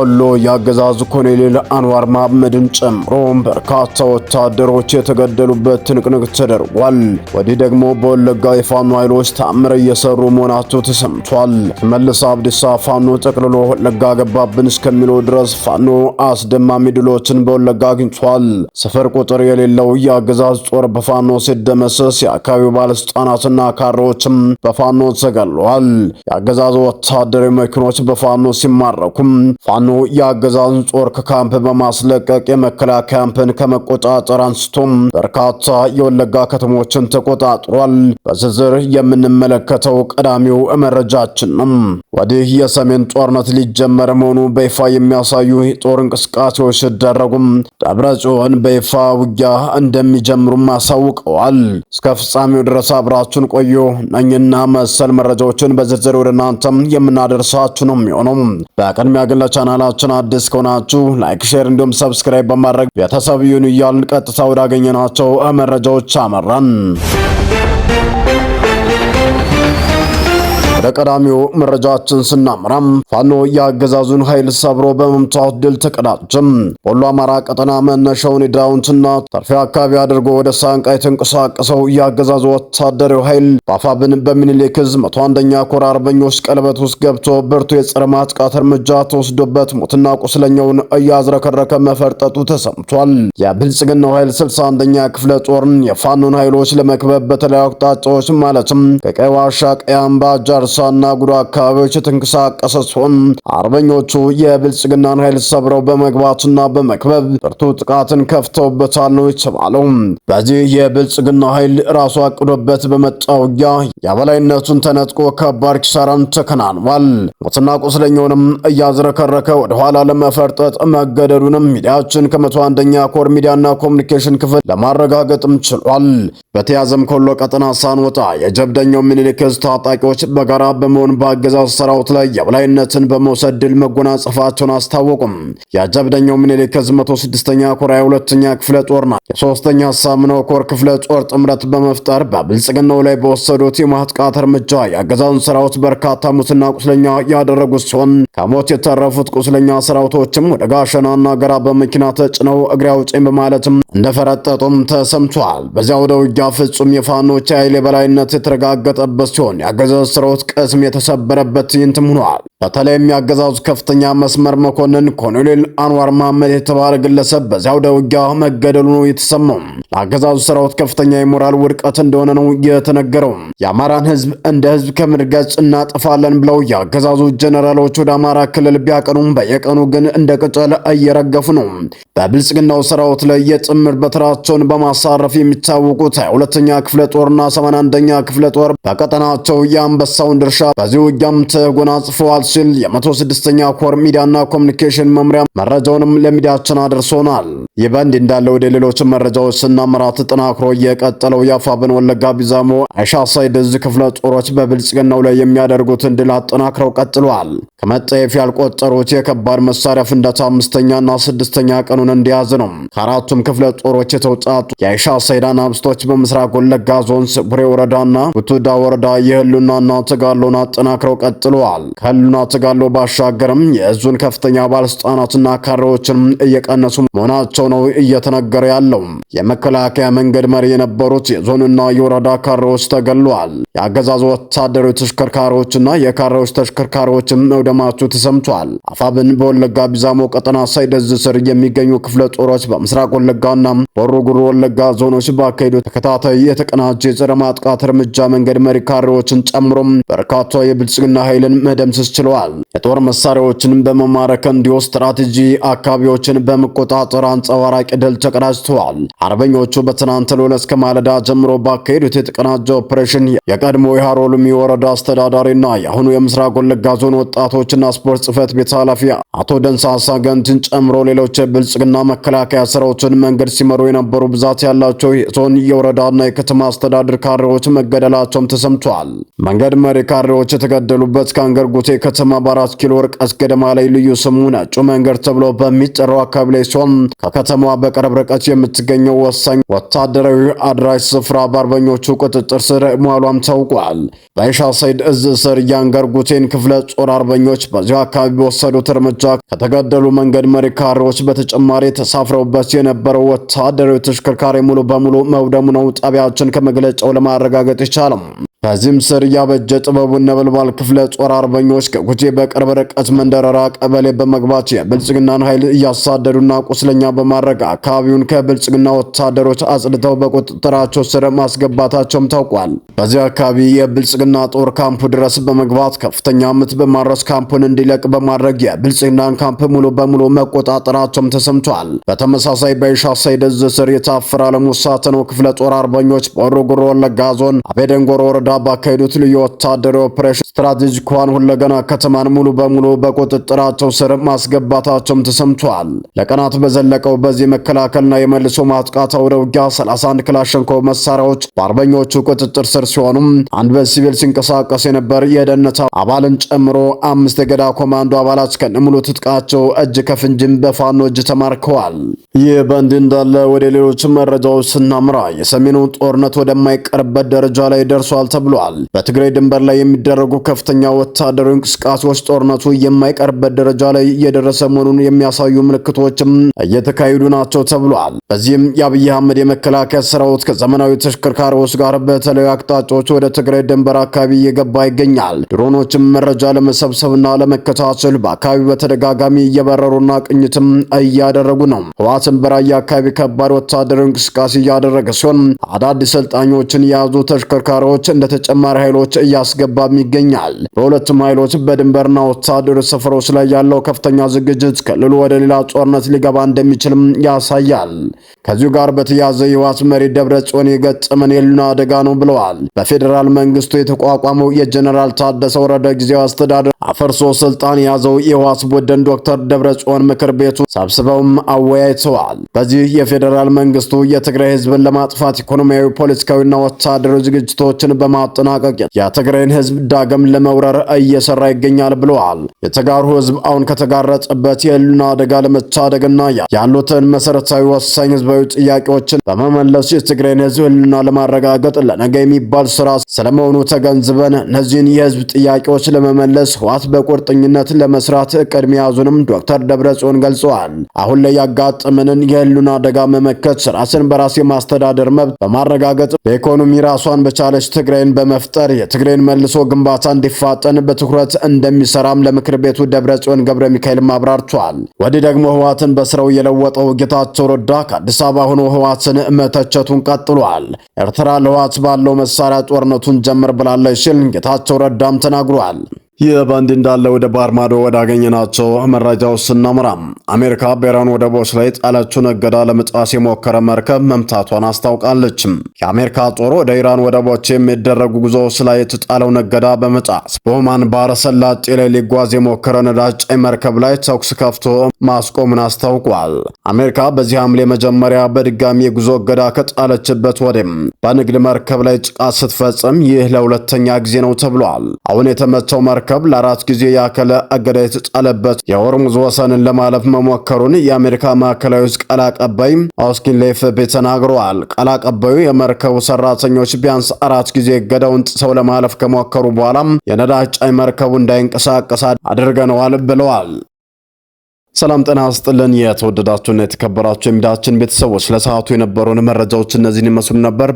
በወሎ የአገዛዙ ኮሎኔል አንዋር መሐመድን ጨምሮ በርካታ ወታደሮች የተገደሉበት ትንቅንቅ ተደርጓል። ወዲህ ደግሞ በወለጋ የፋኖ ኃይሎች ተአምር እየሰሩ መሆናቸው ተሰምቷል። ሽመልስ አብዲሳ ፋኖ ጠቅልሎ ወለጋ ገባብን እስከሚለው ድረስ ፋኖ አስደማሚ ድሎችን በወለጋ አግኝቷል። ስፍር ቁጥር የሌለው የአገዛዝ ጦር በፋኖ ሲደመሰስ የአካባቢው ባለስልጣናትና ካድሬዎችም በፋኖ ተገድለዋል። የአገዛዙ ወታደራዊ መኪኖች በፋኖ ሲማረኩም ፋኖ የአገዛዙን ጦር ከካምፕ በማስለቀቅ የመከላከያ ካምፕን ከመቆጣጠር አንስቶም በርካታ የወለጋ ከተሞችን ተቆጣጥሯል። በዝርዝር የምንመለከተው ቀዳሚው መረጃችን ነው። ወዲህ የሰሜን ጦርነት ሊጀመር መሆኑ በይፋ የሚያሳዩ የጦር እንቅስቃሴዎች ሲደረጉም ደብረጽዮን በይፋ ውጊያ እንደሚጀምሩም አሳውቀዋል። እስከ ፍጻሜው ድረስ አብራችሁን ቆዩ። እነኝና መሰል መረጃዎችን በዝርዝር ወደ እናንተም የምናደርሳችሁ ነው የሚሆነው። በቅድሚያ ግን ለቻናላችን አዲስ ከሆናችሁ ላይክ፣ ሼር እንዲሁም ሰብስክራይብ በማድረግ ቤተሰብ ይሁኑ እያልን ቀጥታ ወዳገኘናቸው መረጃዎች አመራን። ወደ ቀዳሚው መረጃችን ስናምራም ፋኖ የአገዛዙን ኃይል ሰብሮ በመምታት ድል ተቀዳጀም። በወሎ አማራ ቀጠና መነሻውን ዳውንትና ተርፌ አካባቢ አድርጎ ወደ ሳንቃ የተንቀሳቀሰው የአገዛዙ ወታደራዊ ኃይል በአፋብን በሚኒሊክ ዕዝ 101ኛ ኮር አርበኞች ቀለበት ውስጥ ገብቶ ብርቱ የጸረ ማጥቃት እርምጃ ተወስዶበት ሞትና ቁስለኛውን እያዝረከረከ መፈርጠጡ ተሰምቷል። የብልጽግናው ኃይል 61ኛ ክፍለ ጦርን የፋኖን ኃይሎች ለመክበብ በተለያዩ አቅጣጫዎች ማለትም ከቀይ ዋሻ፣ ቀይ አምባ፣ ሳና ጉራ አካባቢዎች የተንቀሳቀሰ ሲሆን አርበኞቹ የብልጽግናን ኃይል ሰብረው በመግባትና በመክበብ ብርቱ ጥቃትን ከፍተውበታል ነው የተባለው። በዚህ የብልጽግና ኃይል ራሱ አቅዶበት በመጣው ውጊያ የበላይነቱን ተነጥቆ ከባድ ኪሳራን ተከናንቧል። ሞትና ቁስለኛውንም እያዝረከረከ ወደ ኋላ ለመፈርጠጥ መገደዱንም ሚዲያችን ከ101ኛ ኮር ሚዲያና ኮሙኒኬሽን ክፍል ለማረጋገጥም ችሏል። በተያዘም ከወሎ ቀጠና ሳንወጣ የጀብደኛው ሚኒሊክ ዕዝ ታጣቂዎች በጋራ በመሆን በአገዛዙ ሰራዊት ላይ የበላይነትን በመውሰድ ድል መጎናጸፋቸውን አስታወቁም። የጀብደኛው ሚኒሊክ ዕዝ 106ኛ ኮር 22ኛ ክፍለ ጦርና የ3ኛ ሳምነው ኮር ክፍለ ጦር ጥምረት በመፍጠር በብልጽግናው ላይ በወሰዱት የማጥቃት እርምጃ የአገዛዙን ሰራዊት በርካታ ሙትና ቁስለኛ ያደረጉት ሲሆን ከሞት የተረፉት ቁስለኛ ሰራዊቶችም ወደ ጋሸናና ገራ በመኪና ተጭነው እግሬ አውጪኝ በማለትም እንደፈረጠጡም ተሰምቷል። በዚያ ወደ ውጊያ ፍጹም የፋኖች ኃይል የበላይነት የተረጋገጠበት ሲሆን የአገዛዙ ሰራዊት ቅስም የተሰበረበት ትዕይንትም ሆኗል። በተለይም የአገዛዙ ከፍተኛ መስመር መኮንን ኮሎኔል አንዋር መሐመድ የተባለ ግለሰብ በዚያው ወደ ውጊያ መገደሉ ነው የተሰማው። ለአገዛዙ ሰራዊት ከፍተኛ የሞራል ውድቀት እንደሆነ ነው የተነገረው። የአማራን ህዝብ እንደ ህዝብ ከምድረ ገጽ እናጠፋለን ብለው የአገዛዙ ጀነራሎች ወደ አማራ ክልል ቢያቀኑም በየቀኑ ግን እንደ ቅጠል እየረገፉ ነው። በብልጽግናው ሰራዊት ላይ የጥምር በትራቸውን በማሳረፍ የሚታወቁት 22ኛ ክፍለ ጦርና 81ኛ ክፍለ ጦር በቀጠናቸው የአንበሳውን ድርሻ በዚህ ውጊያም ተጎናጽፈዋል ሲል የ106ኛ ኮር ሚዲያና ኮሙኒኬሽን መምሪያ መረጃውንም ለሚዲያችን አድርሶናል። ይህ በእንዲህ እንዳለ ወደ ሌሎች መረጃዎች ስናመራ ተጠናክሮ የቀጠለው የአፋብን ወለጋ ቢዛሞ አይሻ ሳይድ ዕዝ ክፍለ ጦሮች በብልጽግናው ላይ የሚያደርጉትን ድል አጠናክረው ቀጥለዋል። ከመጠየፍ ያልቆጠሩት የከባድ መሳሪያ ፍንዳታ 5ኛና 6ኛ ቀኑን እንደያዘ ነው። ከአራቱም ክፍለ ጦሮች የተውጣጡ የአይሻ ሳይድ አናብስቶች በምስራቅ ወለጋ ዞን ስቡሬ ወረዳና ጉቱዳ ወረዳ የህሉናና ተጋድሎን አጠናክረው ቀጥለዋል። ከህሉና ተጋድሎ ባሻገርም የእዙን ከፍተኛ ባለስልጣናትና ካድሬዎችን እየቀነሱ መሆናቸው ነው እየተነገረ ያለው። የመከላከያ መንገድ መሪ የነበሩት የዞንና የወረዳ ካድሬዎች ተገድለዋል። የአገዛዙ ወታደራዊ ተሽከርካሪዎችና የካድሬዎች ተሽከርካሪዎችም መውደማቸው ተሰምቷል። አፋብን በወለጋ ቢዛሞ ቀጠና ሳይድ ዕዝ ስር የሚገኙ ክፍለ ጦሮች በምስራቅ ወለጋና ቦሮ ጉሩ ወለጋ ዞኖች ባካሄዱት ተከታታይ የተቀናጀ የጸረ ማጥቃት እርምጃ መንገድ መሪ ካድሬዎችን ጨምሮም በርካታ የብልጽግና ኃይልን መደምሰስ ችለዋል። የጦር መሳሪያዎችን በመማረክ እንዲሁ ስትራቴጂ አካባቢዎችን በመቆጣጠር አንጸባራቂ ድል ተቀዳጅተዋል። አርበኞቹ በትናንት ዕለት እስከ ማለዳ ጀምሮ ባካሄዱት የተቀናጀ ኦፕሬሽን የቀድሞ የሃሮሉሚ ወረዳ አስተዳዳሪና የአሁኑ የምስራቅ ወለጋ ዞን ወጣቶችና ስፖርት ጽሕፈት ቤት ኃላፊ አቶ ደንሳሳ ገንትን ጨምሮ ሌሎች የብልጽግና መከላከያ ሰራዊትን መንገድ ሲመሩ የነበሩ ብዛት ያላቸው የዞን የወረዳና የከተማ አስተዳደር ካድሬዎች መገደላቸውም ተሰምቷል። መንገድ መሪ ካድሬዎች የተገደሉበት ከአንገርጉቴ ከተማ በ4 ኪሎ ርቀት ገደማ ላይ ልዩ ስሙ ነጩ መንገድ ተብሎ በሚጠራው አካባቢ ላይ ሲሆን ከከተማዋ በቅርብ ርቀት የምትገኘው ወሳኝ ወታደራዊ አድራሽ ስፍራ በአርበኞቹ ቁጥጥር ስር መዋሏም ታውቋል። በአይሻ ሳይድ ዕዝ ስር የአንገርጉቴን ክፍለ ጦር አርበኞች አርበኞች በዚሁ አካባቢ በወሰዱት እርምጃ ከተገደሉ መንገድ መሪ ካሬዎች በተጨማሪ ተሳፍረውበት የነበረው ወታደራዊ ተሽከርካሪ ሙሉ በሙሉ መውደሙ ነው ጣቢያችን ከመግለጫው ለማረጋገጥ ይቻላል። ከዚህም ስር ያበጀ ጥበቡ ነበልባል ክፍለ ጦር አርበኞች ከጉጂ በቅርብ ርቀት መንደረራ ቀበሌ በመግባት የብልጽግናን ኃይል እያሳደዱና ቁስለኛ በማድረግ አካባቢውን ከብልጽግና ወታደሮች አጽድተው በቁጥጥራቸው ስር ማስገባታቸውም ታውቋል። በዚህ አካባቢ የብልጽግና ጦር ካምፑ ድረስ በመግባት ከፍተኛ ምት በማድረስ ካምፑን እንዲለቅ በማድረግ የብልጽግናን ካምፕ ሙሉ በሙሉ መቆጣጠራቸውም ተሰምቷል። በተመሳሳይ በይሻ ሰይድ ዕዝ ስር የታፈረ አለሙ ሳተነው ክፍለ ጦር አርበኞች በሆሮ ጉዱሩ ወለጋ ዞን አቤደንጎሮ ወረዳ ባካሄዱት ልዩ ወታደራዊ ኦፕሬሽን ስትራቴጂኳን ሁለገና ከተማን ሙሉ በሙሉ በቁጥጥራቸው ስር ማስገባታቸውም ተሰምቷል። ለቀናት በዘለቀው በዚህ መከላከልና የመልሶ ማጥቃት አውደ ውጊያ 31 ክላሽንኮቭ መሳሪያዎች በአርበኞቹ ቁጥጥር ስር ሲሆኑም አንድ በሲቪል ሲንቀሳቀስ የነበር የደህንነት አባልን ጨምሮ 5 የገዳ ኮማንዶ አባላት ከነሙሉ ትጥቃቸው እጅ ከፍንጅም በፋኖ እጅ ተማርከዋል። ይህ በእንዲህ እንዳለ ወደ ሌሎች መረጃዎች ስናምራ የሰሜኑ ጦርነት ወደማይቀርበት ደረጃ ላይ ደርሷል ተብሏል። በትግራይ ድንበር ላይ የሚደረጉ ከፍተኛ ወታደራዊ እንቅስቃሴዎች ጦርነቱ የማይቀርበት ደረጃ ላይ እየደረሰ መሆኑን የሚያሳዩ ምልክቶችም እየተካሄዱ ናቸው ተብሏል። በዚህም የአብይ አህመድ የመከላከያ ሰራዊት ከዘመናዊ ተሽከርካሪዎች ጋር በተለያዩ አቅጣጫዎች ወደ ትግራይ ድንበር አካባቢ እየገባ ይገኛል። ድሮኖችም መረጃ ለመሰብሰብና ለመከታተል በአካባቢው በተደጋጋሚ እየበረሩና ቅኝትም እያደረጉ ነው። ህወሓትም በራያ አካባቢ ከባድ ወታደራዊ እንቅስቃሴ እያደረገ ሲሆን አዳዲስ ሰልጣኞችን የያዙ ተሽከርካሪዎች እንደ ተጨማሪ ኃይሎች እያስገባም ይገኛል። በሁለቱም ኃይሎች በድንበርና ወታደራዊ ሰፈሮች ላይ ያለው ከፍተኛ ዝግጅት ክልሉ ወደ ሌላ ጦርነት ሊገባ እንደሚችልም ያሳያል። ከዚሁ ጋር በተያያዘ የህወሓት መሪ ደብረጽዮን የገጠመን የህልውና አደጋ ነው ብለዋል። በፌዴራል መንግስቱ የተቋቋመው የጀነራል ታደሰ ወረደ ጊዜያዊ አስተዳደር አፈርሶ ስልጣን የያዘው የህወሓት ቡድን ዶክተር ደብረጽዮን ምክር ቤቱ ሰብስበውም አወያይተዋል። በዚህ የፌዴራል መንግስቱ የትግራይ ህዝብን ለማጥፋት ኢኮኖሚያዊ፣ ፖለቲካዊና ወታደራዊ ዝግጅቶችን በማጠናቀቅ የትግራይን ህዝብ ዳግም ለመውረር እየሰራ ይገኛል ብለዋል። የተጋሩ ህዝብ አሁን ከተጋረጠበት የህልውና አደጋ ለመታደግና ያሉትን መሰረታዊ ወሳኝ ህዝባዊ ጥያቄዎችን በመመለስ የትግራይን ህዝብ ህልውና ለማረጋገጥ ለነገ የሚባል ስራ ስለመሆኑ ተገንዝበን እነዚህን የህዝብ ጥያቄዎች ለመመለስ ህወሓት በቁርጠኝነት ለመስራት እቅድ መያዙንም ዶክተር ደብረጽዮን ገልጸዋል። አሁን ላይ ያጋጠመንን የህልውና አደጋ መመከት ራስን በራስ የማስተዳደር መብት በማረጋገጥ በኢኮኖሚ ራሷን በቻለች ትግራይን በመፍጠር የትግራይን መልሶ ግንባታ እንዲፋጠን በትኩረት እንደሚሰራም ለምክር ቤቱ ደብረጽዮን ገብረ ሚካኤል አብራርቷል። ወዲህ ደግሞ ህወሓትን በስራው የለወጠው ጌታቸው ረዳ ከአዲስ አበባ ሆኖ ህወሓትን መተቸቱን ቀጥሏል። ኤርትራ ለህወሓት ባለው መሳሪያ ጦርነቱን ጀምር ብላለች ሲል ጌታቸው ረዳም ተናግሯል። ይህ በእንዲህ እንዳለ ወደ ባህር ማዶ ወዳገኘናቸው መረጃዎች ስናመራም አሜሪካ በኢራን ወደቦች ላይ ጣለችውን እገዳ ለመጣስ የሞከረ መርከብ መምታቷን አስታውቃለች። የአሜሪካ ጦር ወደ ኢራን ወደቦች የሚደረጉ ጉዞዎች ላይ የተጣለውን እገዳ በመጣስ በኦማን ባህረ ሰላጤ ላይ ሊጓዝ የሞከረ ነዳጅ ጫኝ መርከብ ላይ ተኩስ ከፍቶ ማስቆሙን አስታውቋል። አሜሪካ በዚህ ሐምሌ መጀመሪያ በድጋሚ የጉዞ እገዳ ከጣለችበት ወዲህም በንግድ መርከብ ላይ ጥቃት ስትፈጽም ይህ ለሁለተኛ ጊዜ ነው ተብሏል። አሁን የተመታው መርከብ ለአራት ጊዜ ያከለ እገዳ የተጣለበት የሆርሙዝ ወሰንን ለማለፍ መሞከሩን የአሜሪካ ማዕከላዊ ዕዝ ቃል አቀባይ ኦስኪን ለኤፍፒ ተናግረዋል። ቃል አቀባዩ የመርከቡ ሰራተኞች ቢያንስ 4 ጊዜ እገዳውን ጥሰው ለማለፍ ከሞከሩ በኋላም የነዳጅ ጫኝ መርከቡ እንዳይንቀሳቀስ አድርገነዋል ብለዋል። ሰላም ጤና ይስጥልን። የተወደዳችሁና የተከበራችሁ የሚዲያችን ቤተሰቦች ለሰዓቱ የነበሩን መረጃዎች እነዚህን ይመስሉ ነበር።